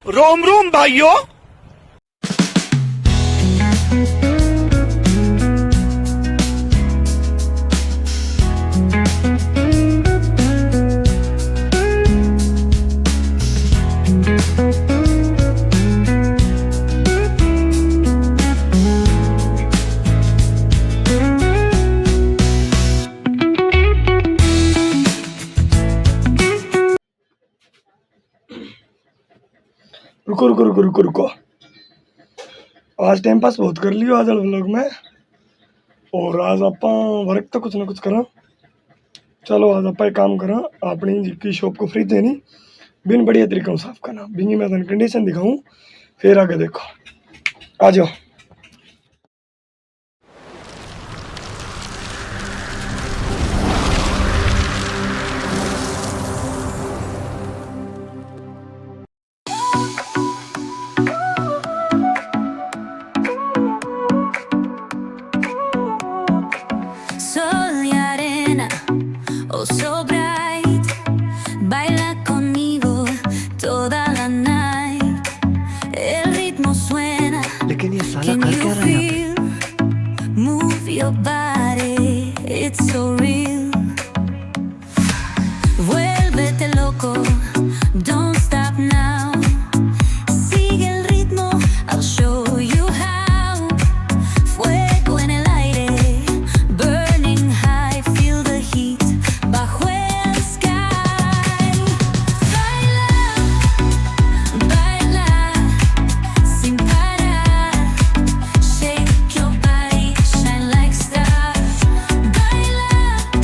रोम रोम भाइयों। रुको रुको रुको रुको रुको, आज टाइम पास बहुत कर लियो आज व्लॉग में। और आज आप वर्क तो कुछ ना कुछ करा। चलो आज आप काम करा, अपनी जी शॉप को फ्री देनी बिन बढ़िया तरीका साफ करना, बिंगी मैं कंडीशन दिखाऊं, फिर आगे देखो। आ जाओ। Sol y arena, oh so bright, baila conmigo toda la night. El ritmo suena, लेकिन ये साला can कर you क्या रहा है यहाँ पे? feel? Move your body, it's so real. Vuélvete loco, don't stop now. Sigue el ritmo, I'll show you how. Fuego en el aire, burning high, feel the heat bajo el sky. Baila, baila, sin parar. Shake your body, shine like stars. Baila,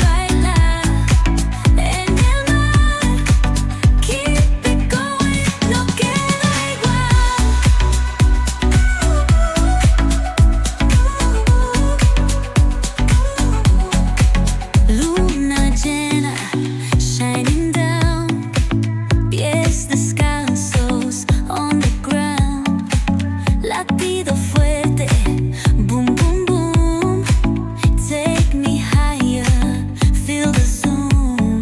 baila, en el mar. Keep it going, no queda igual. Luna llena, shining down, pies descalzos on the ground, latido fuerte, boom boom boom, take me higher, feel the zoom.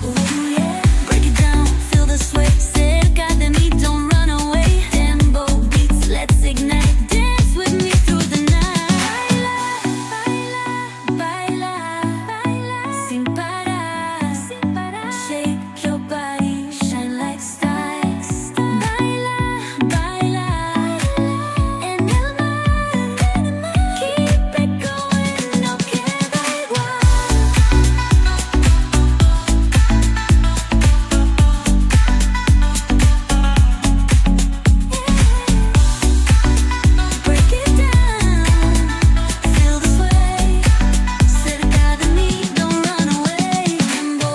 Ooh yeah, break it down, feel the sway, cerca de mí, don't run away. Tempo beats, let's ignite, dance with me through the night. Baila, baila, baila, sin parar, shake your body, shine like stars. Baila, baila, en el mar, keep it going, no queda igual. Break it down, feel the sway, cerca de mí, don't run away. Tempo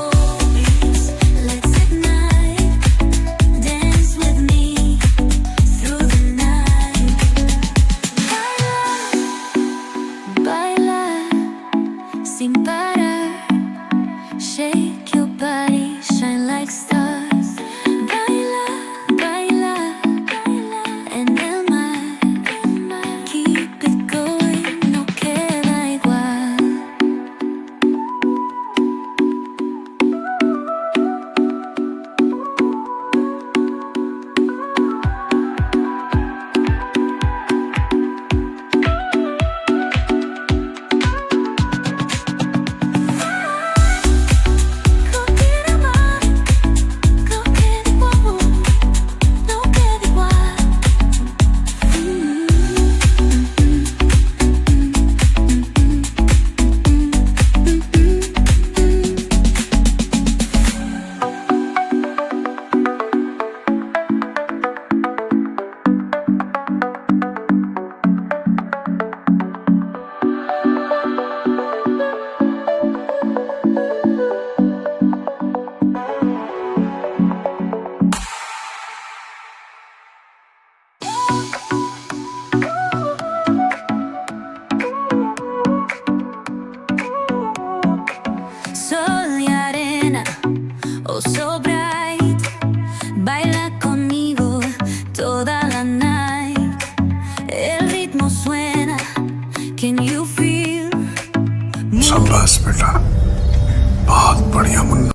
beats, let's ignite, dance with me through the night. Baila, baila, sin parar, shake your body, shine like stars. Baila, baila, baila, en el mar, keep it going, no queda igual. No queda mal, no queda igual, no queda igual. Sol y arena, oh so bright, baila conmigo toda la night. El ritmo suena, can you feel? शाबाश बेटा, बहुत बढ़िया मुन्ना।